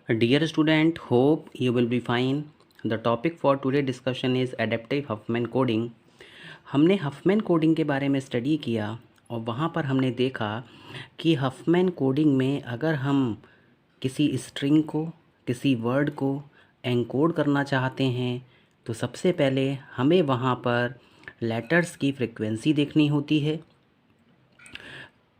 Dear student, hope you will be fine. The topic for today discussion is adaptive Huffman coding. हमने Huffman coding के बारे में study किया और वहाँ पर हमने देखा कि हफमैन कोडिंग में अगर हम किसी स्ट्रिंग को, किसी वर्ड को एनकोड करना चाहते हैं तो सबसे पहले हमें वहाँ पर लेटर्स की फ्रीक्वेंसी देखनी होती है।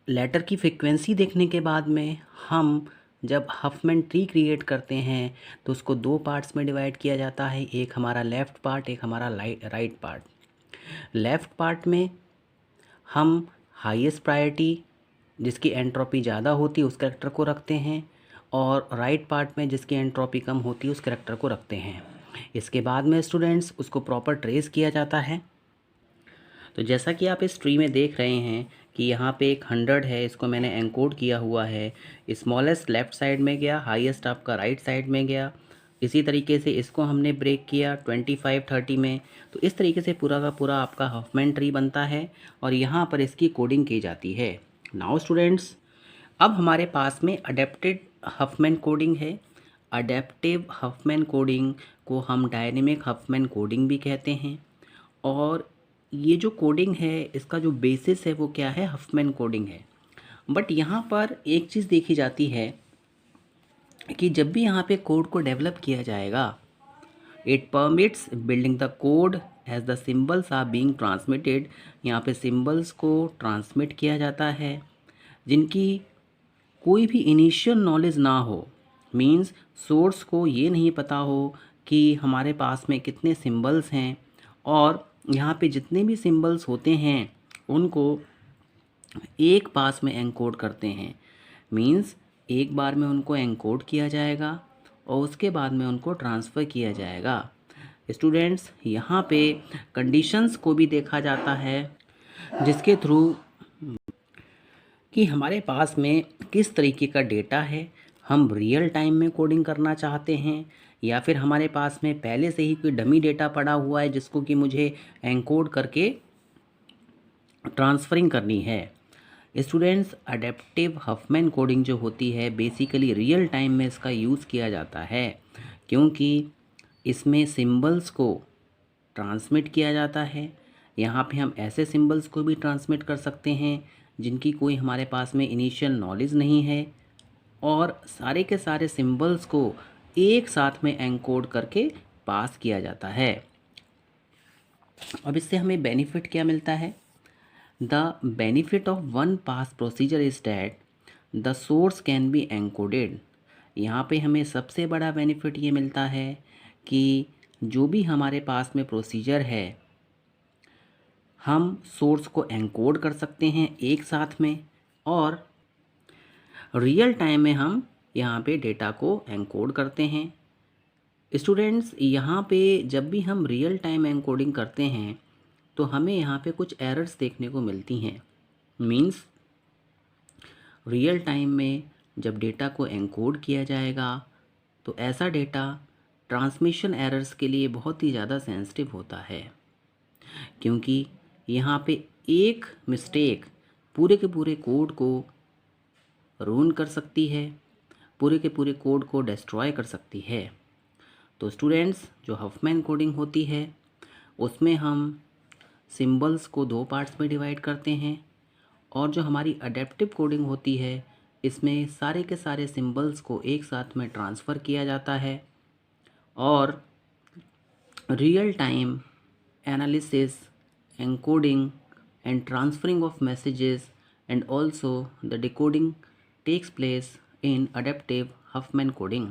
लेटर की फ्रीक्वेंसी देखने के बाद में हम जब हफमैन ट्री क्रिएट करते हैं तो उसको दो पार्ट्स में डिवाइड किया जाता है, एक हमारा लेफ़्ट पार्ट, एक हमारा राइट पार्ट। लेफ़्ट पार्ट में हम हाईएस्ट प्रायोरिटी जिसकी एंट्रोपी ज़्यादा होती है उस कैरेक्टर को रखते हैं और राइट पार्ट में जिसकी एंट्रोपी कम होती है उस कैरेक्टर को रखते हैं। इसके बाद में स्टूडेंट्स उसको प्रॉपर ट्रेस किया जाता है। तो जैसा कि आप इस ट्री में देख रहे हैं कि यहाँ पे एक 100 है, इसको मैंने एनकोड किया हुआ है। स्मॉलेस्ट लेफ़्ट साइड में गया, हाईएस्ट आपका राइट साइड में गया। इसी तरीके से इसको हमने ब्रेक किया 25 30 में। तो इस तरीके से पूरा का पूरा आपका हफमैन ट्री बनता है और यहाँ पर इसकी कोडिंग की जाती है। नाउ स्टूडेंट्स, अब हमारे पास में अडेप्टेड हफमैन कोडिंग है। अडेप्टिव हफमैन कोडिंग को हम डायनेमिक हफमैन कोडिंग भी कहते हैं। और ये जो कोडिंग है इसका जो बेसिस है वो क्या है, हफमैन कोडिंग है। बट यहाँ पर एक चीज़ देखी जाती है कि जब भी यहाँ पे कोड को डेवलप किया जाएगा, it permits building the code as the symbols are being transmitted. यहाँ पे सिम्बल्स को ट्रांसमिट किया जाता है जिनकी कोई भी इनिशियल नॉलेज ना हो। मींस सोर्स को ये नहीं पता हो कि हमारे पास में कितने सिम्बल्स हैं, और यहाँ पे जितने भी सिम्बल्स होते हैं उनको एक पास में एनकोड करते हैं। मींस एक बार में उनको एनकोड किया जाएगा और उसके बाद में उनको ट्रांसफ़र किया जाएगा। स्टूडेंट्स, यहाँ पे कंडीशंस को भी देखा जाता है जिसके थ्रू कि हमारे पास में किस तरीके का डेटा है, हम रियल टाइम में कोडिंग करना चाहते हैं या फिर हमारे पास में पहले से ही कोई डमी डेटा पड़ा हुआ है जिसको कि मुझे एनकोड करके ट्रांसफरिंग करनी है। स्टूडेंट्स, अडेप्टिव हफमैन कोडिंग जो होती है बेसिकली रियल टाइम में इसका यूज़ किया जाता है, क्योंकि इसमें सिंबल्स को ट्रांसमिट किया जाता है। यहाँ पे हम ऐसे सिंबल्स को भी ट्रांसमिट कर सकते हैं जिनकी कोई हमारे पास में इनिशियल नॉलेज नहीं है, और सारे के सारे सिंबल्स को एक साथ में एनकोड करके पास किया जाता है। अब इससे हमें बेनिफिट क्या मिलता है? The benefit of one pass procedure is that the source can be encoded. यहाँ पे हमें सबसे बड़ा बेनिफिट ये मिलता है कि जो भी हमारे पास में प्रोसीजर है हम सोर्स को एनकोड कर सकते हैं एक साथ में, और रियल टाइम में हम यहाँ पे डेटा को एनकोड करते हैं। स्टूडेंट्स, यहाँ पे जब भी हम रियल टाइम एनकोडिंग करते हैं तो हमें यहाँ पे कुछ एरर्स देखने को मिलती हैं। मींस रियल टाइम में जब डेटा को एनकोड किया जाएगा तो ऐसा डेटा ट्रांसमिशन एरर्स के लिए बहुत ही ज़्यादा सेंसिटिव होता है, क्योंकि यहाँ पे एक मिस्टेक पूरे के पूरे कोड को रूइन कर सकती है, पूरे के पूरे कोड को डिस्ट्रॉय कर सकती है। तो स्टूडेंट्स, जो हफमैन कोडिंग होती है उसमें हम सिंबल्स को दो पार्ट्स में डिवाइड करते हैं, और जो हमारी अडेप्टिव कोडिंग होती है इसमें सारे के सारे सिंबल्स को एक साथ में ट्रांसफ़र किया जाता है, और real time analysis, encoding and transferring of messages and also the decoding takes place in adaptive Huffman coding।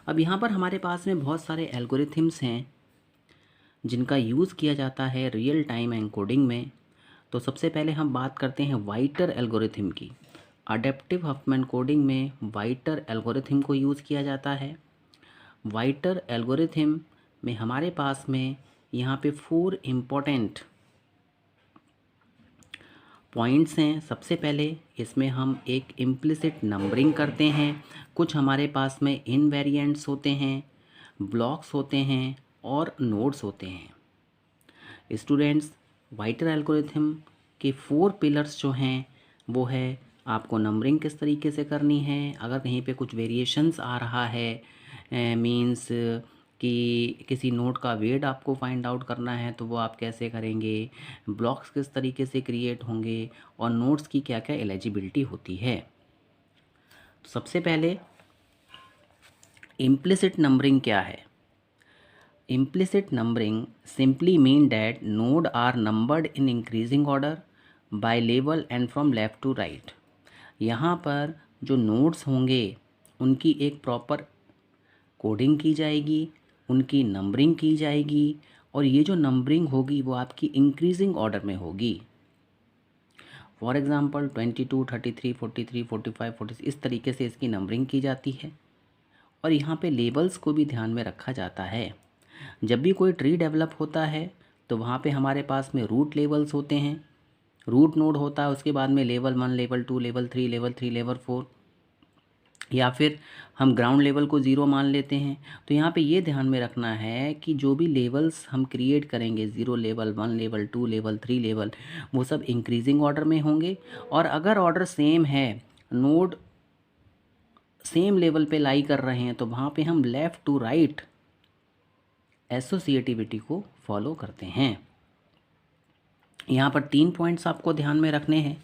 अब यहाँ पर हमारे पास में बहुत सारे एल्गोरिथम्स हैं जिनका यूज़ किया जाता है रियल टाइम एनकोडिंग में। तो सबसे पहले हम बात करते हैं वाइटर एल्गोरिथम की। अडेप्टिव हफमैन कोडिंग में वाइटर एल्गोरिथम को यूज़ किया जाता है। वाइटर एल्गोरिथम में हमारे पास में यहाँ पे 4 इम्पोर्टेंट पॉइंट्स हैं। सबसे पहले इसमें हम एक इम्प्लिसिट नंबरिंग करते हैं, कुछ हमारे पास में इनवेरिएंट्स होते हैं, ब्लॉक्स होते हैं और नोड्स होते हैं। स्टूडेंट्स, वाइटर एल्गोरिथम के 4 पिलर्स जो हैं वो है आपको नंबरिंग किस तरीके से करनी है, अगर कहीं पे कुछ वेरिएशंस आ रहा है मींस कि किसी नोड का वेट आपको फाइंड आउट करना है तो वो आप कैसे करेंगे, ब्लॉक्स किस तरीके से क्रिएट होंगे और नोड्स की क्या क्या एलिजिबिलिटी होती है। तो सबसे पहले इम्प्लिसिट नंबरिंग क्या है। Implicit numbering simply mean that node are numbered in increasing order by level and from left to right। यहाँ पर जो नोड्स होंगे उनकी एक प्रॉपर कोडिंग की जाएगी, उनकी नंबरिंग की जाएगी और ये जो नंबरिंग होगी वो आपकी इंक्रीजिंग ऑर्डर में होगी। फॉर एग्ज़ाम्पल 22, 33, 43, 45, 46 इस तरीके से इसकी नंबरिंग की जाती है। और यहाँ पे लेबल्स को भी ध्यान में रखा जाता है। जब भी कोई ट्री डेवलप होता है तो वहाँ पे हमारे पास में रूट लेवल्स होते हैं, रूट नोड होता है, उसके बाद में level 1, level 2, level 3, level 3, level 4 या फिर हम ग्राउंड लेवल को 0 मान लेते हैं। तो यहाँ पे ये ध्यान में रखना है कि जो भी लेवल्स हम क्रिएट करेंगे 0 लेवल, 1 लेवल, 2 लेवल, 3 लेवल, वो सब इंक्रीजिंग ऑर्डर में होंगे। और अगर ऑर्डर सेम है, नोड सेम लेवल पे लाई कर रहे हैं तो वहाँ पे हम लेफ़्ट टू राइट एसोसिएटिविटी को फॉलो करते हैं। यहाँ पर 3 पॉइंट्स आपको ध्यान में रखने हैं।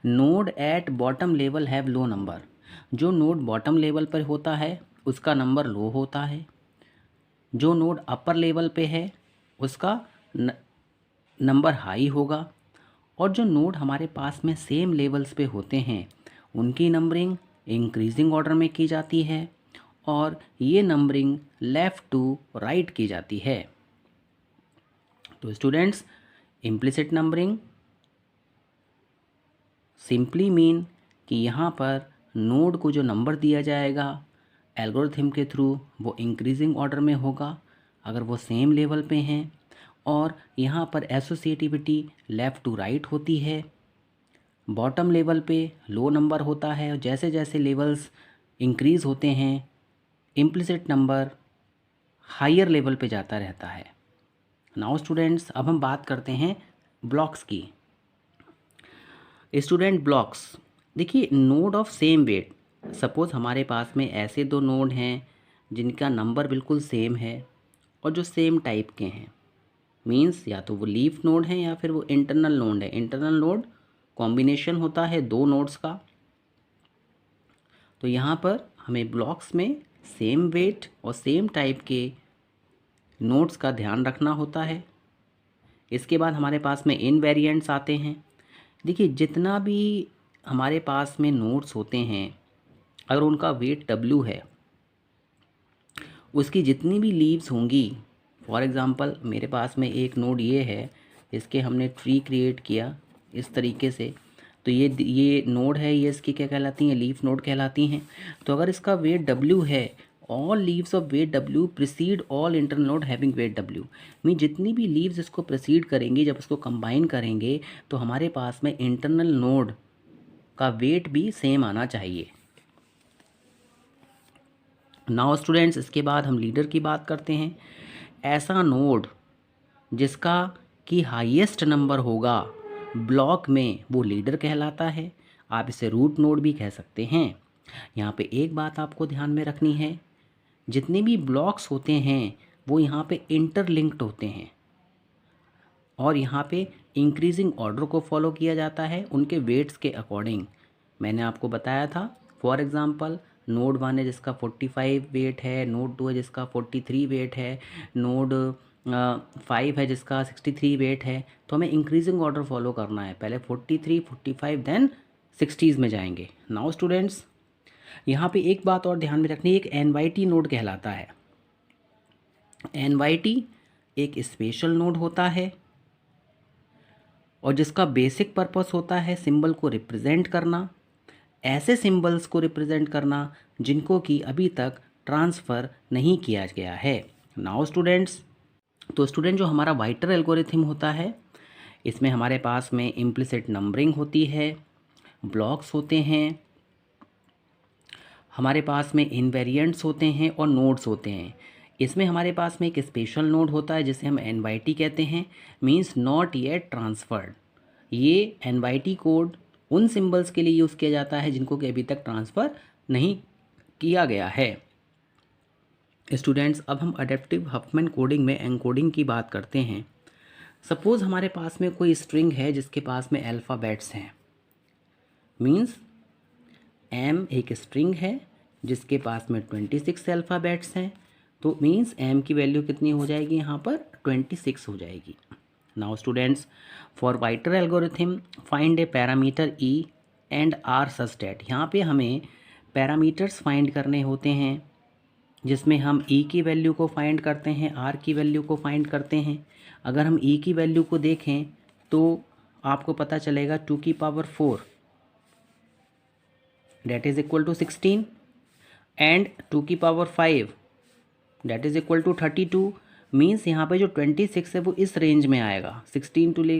Node at bottom level have low number. जो नोड बॉटम लेवल पर होता है उसका नंबर लो होता है। जो नोड अपर लेवल पे है उसका नंबर हाई होगा। और जो नोड हमारे पास में सेम लेवल्स पे होते हैं उनकी नंबरिंग इंक्रीजिंग ऑर्डर में की जाती है और ये नंबरिंग लेफ़्ट टू राइट की जाती है। तो students, implicit numbering simply mean कि यहाँ पर नोड को जो नंबर दिया जाएगा एल्गोरिथम के थ्रू वो इंक्रीजिंग ऑर्डर में होगा अगर वो सेम लेवल पे हैं। और यहाँ पर एसोसिएटिविटी लेफ़्ट टू राइट होती है। बॉटम लेवल पे लो नंबर होता है और जैसे जैसे लेवल्स इंक्रीज़ होते हैं इम्प्लिसिट नंबर हायर लेवल पे जाता रहता है। नाउ स्टूडेंट्स, अब हम बात करते हैं ब्लॉक्स की। स्टूडेंट ब्लॉक्स, देखिए node of same weight, suppose हमारे पास में ऐसे दो नोड हैं जिनका नंबर बिल्कुल सेम है और जो सेम टाइप के हैं, मींस या तो वो लीफ नोड है या फिर वो इंटरनल नोड है। इंटरनल नोड कॉम्बिनेशन होता है दो नोड्स का। तो यहाँ पर हमें ब्लॉक्स में सेम वेट और सेम टाइप के नोड्स का ध्यान रखना होता है। इसके बाद हमारे पास में इनवेरिएंट्स आते हैं। देखिए जितना भी हमारे पास में नोड्स होते हैं अगर उनका वेट W है, उसकी जितनी भी लीव्स होंगी, फॉर एग्ज़ाम्पल मेरे पास में एक नोड ये है, इसके हमने ट्री क्रिएट किया इस तरीके से, तो ये नोड है, ये इसकी क्या कहलाती हैं, लीफ नोड कहलाती हैं। तो अगर इसका वेट W है, all leaves of weight W precede all internal node having weight W, mean जितनी भी लीव्स इसको प्रिसीड करेंगी जब इसको कंबाइन करेंगे तो हमारे पास में इंटरनल नोड का वेट भी सेम आना चाहिए। नाउ स्टूडेंट्स, इसके बाद हम लीडर की बात करते हैं। ऐसा नोड जिसका कि हाईएस्ट नंबर होगा ब्लॉक में वो लीडर कहलाता है। आप इसे रूट नोड भी कह सकते हैं। यहाँ पे एक बात आपको ध्यान में रखनी है, जितने भी ब्लॉक्स होते हैं वो यहाँ पे इंटरलिंक्ड होते हैं और यहाँ पे इंक्रीजिंग ऑर्डर को फॉलो किया जाता है उनके वेट्स के अकॉर्डिंग। मैंने आपको बताया था, फॉर एग्ज़ाम्पल नोड 1 है जिसका 45 वेट है, नोड 2 है जिसका 43 वेट है, नोड 5 है जिसका 63 वेट है। तो हमें इंक्रीजिंग ऑर्डर फॉलो करना है, पहले 43, 45 देन 60s में जाएंगे। नाउ स्टूडेंट्स, यहाँ पे एक बात और ध्यान में रखनी है, एक NYT नोड कहलाता है। NYT एक स्पेशल नोड होता है और जिसका बेसिक पर्पस होता है सिंबल को रिप्रेजेंट करना, ऐसे सिंबल्स को रिप्रेजेंट करना जिनको कि अभी तक ट्रांसफ़र नहीं किया गया है। नाउ स्टूडेंट्स, तो स्टूडेंट जो हमारा वाइटर एल्गोरिथम होता है इसमें हमारे पास में इम्प्लिसिट नंबरिंग होती है, ब्लॉक्स होते हैं, हमारे पास में इनवेरिएंट्स होते हैं और नोड्स होते हैं। इसमें हमारे पास में एक स्पेशल नोड होता है जिसे हम NYT कहते हैं, मींस नॉट येट ट्रांसफर्ड। ये NYT कोड उन सिंबल्स के लिए यूज़ किया जाता है जिनको कि अभी तक ट्रांसफ़र नहीं किया गया है। स्टूडेंट्स, अब हम अडेप्टिव हफमैन कोडिंग में एनकोडिंग की बात करते हैं। सपोज़ हमारे पास में कोई स्ट्रिंग है जिसके पास में अल्फ़ाबेट्स हैं। मीन्स एम एक स्ट्रिंग है जिसके पास में 26 अल्फ़ाबेट्स हैं, तो मीन्स एम की वैल्यू कितनी हो जाएगी यहाँ पर 26 हो जाएगी। Now students, for whiter algorithm find a parameter E and R such that, यहाँ पे हमें पैरामीटर्स फाइंड करने होते हैं जिसमें हम ई की वैल्यू को फाइंड करते हैं, आर की वैल्यू को फाइंड करते हैं। अगर हम ई की वैल्यू को देखें तो आपको पता चलेगा 2 की power 4 that is equal to 16 and 2 की power 5 that is equal to 32। Means यहाँ पे जो 26 है वो इस रेंज में आएगा, 16 टू ले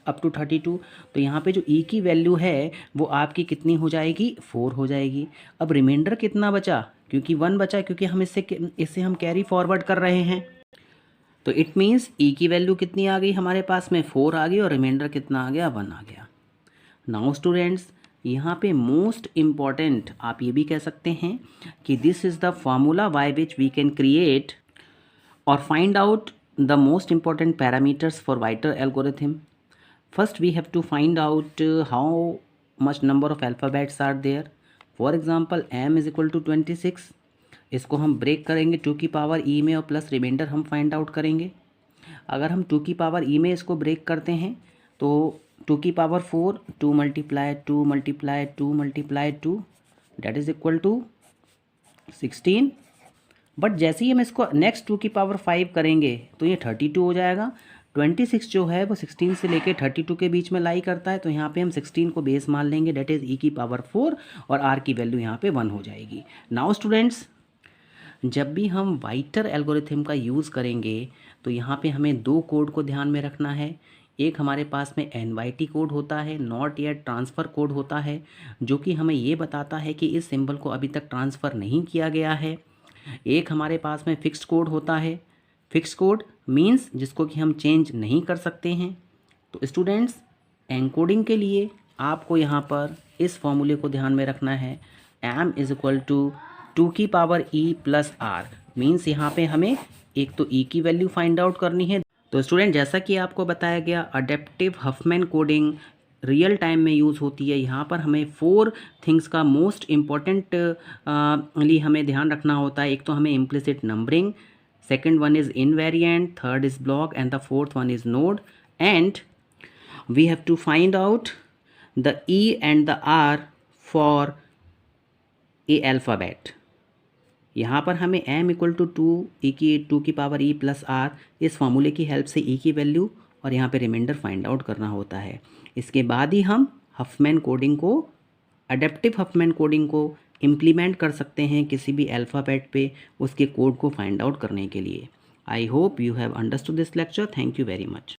अप टू 32। तो यहाँ पे जो ई की वैल्यू है वो आपकी कितनी हो जाएगी, 4 हो जाएगी। अब रिमाइंडर कितना बचा, क्योंकि 1 बचा, क्योंकि हम इससे हम कैरी फॉरवर्ड कर रहे हैं। तो इट मीन्स ई की वैल्यू कितनी आ गई हमारे पास में, 4 आ गई, और रिमाइंडर कितना आ गया, 1 आ गया। नाउ स्टूडेंट्स, यहाँ पे मोस्ट इम्पॉर्टेंट आप ये भी कह सकते हैं कि this is the formula by which we can create और find out the most important parameters for whiter algorithm. First we have to find out how much number of alphabets are there. For example m is equal to 26, इसको हम break करेंगे 2 की power e में और plus remainder हम find out करेंगे। अगर हम 2 की पावर e में इसको ब्रेक करते हैं तो 2 की power 4, 2 multiply 2 multiply 2 multiply 2 that is equal to 16। But जैसे ही हम इसको नेक्स्ट 2 की पावर 5 करेंगे तो ये 32 हो जाएगा। 26 जो है वो 16 से लेके 32 के बीच में लाई करता है, तो यहाँ पे हम 16 को बेस मान लेंगे, डेट इज़ ई की पावर 4 और आर की वैल्यू यहाँ पे 1 हो जाएगी। नाउ स्टूडेंट्स, जब भी हम वाइटर एल्गोरिथम का यूज़ करेंगे तो यहाँ पे हमें 2 कोड को ध्यान में रखना है। एक हमारे पास में NYT कोड होता है, नॉट येट ट्रांसफ़र कोड होता है, जो कि हमें ये बताता है कि इस सिंबल को अभी तक ट्रांसफ़र नहीं किया गया है। एक हमारे पास में फिक्स्ड कोड होता है, फिक्स्ड कोड मीन्स जिसको कि हम चेंज नहीं कर सकते हैं। तो स्टूडेंट्स, एनकोडिंग के लिए आपको यहाँ पर इस फॉर्मूले को ध्यान में रखना है, m इज़ इक्वल टू 2 की power e plus R. Means यहाँ पे हमें एक तो e की वैल्यू फाइंड आउट करनी है। तो स्टूडेंट, जैसा कि आपको बताया गया, adaptive Huffman coding real time में यूज़ होती है। यहाँ पर हमें 4 थिंग्स का मोस्ट इम्पॉर्टेंट हमें ध्यान रखना होता है। एक तो हमें implicit numbering, second one is invariant, third is block and the fourth one is node. And we have to find out the e and the r for a alphabet. यहाँ पर हमें m इक्वल टू 2 की power e plus r, इस फार्मूले की help से e की value और यहाँ पे रिमाइंडर फाइंड आउट करना होता है। इसके बाद ही हम हफमैन कोडिंग को, अडेप्टिव हफमैन कोडिंग को इम्प्लीमेंट कर सकते हैं किसी भी अल्फ़ाबेट पे उसके कोड को फाइंड आउट करने के लिए। I hope you have understood this lecture. Thank you very much.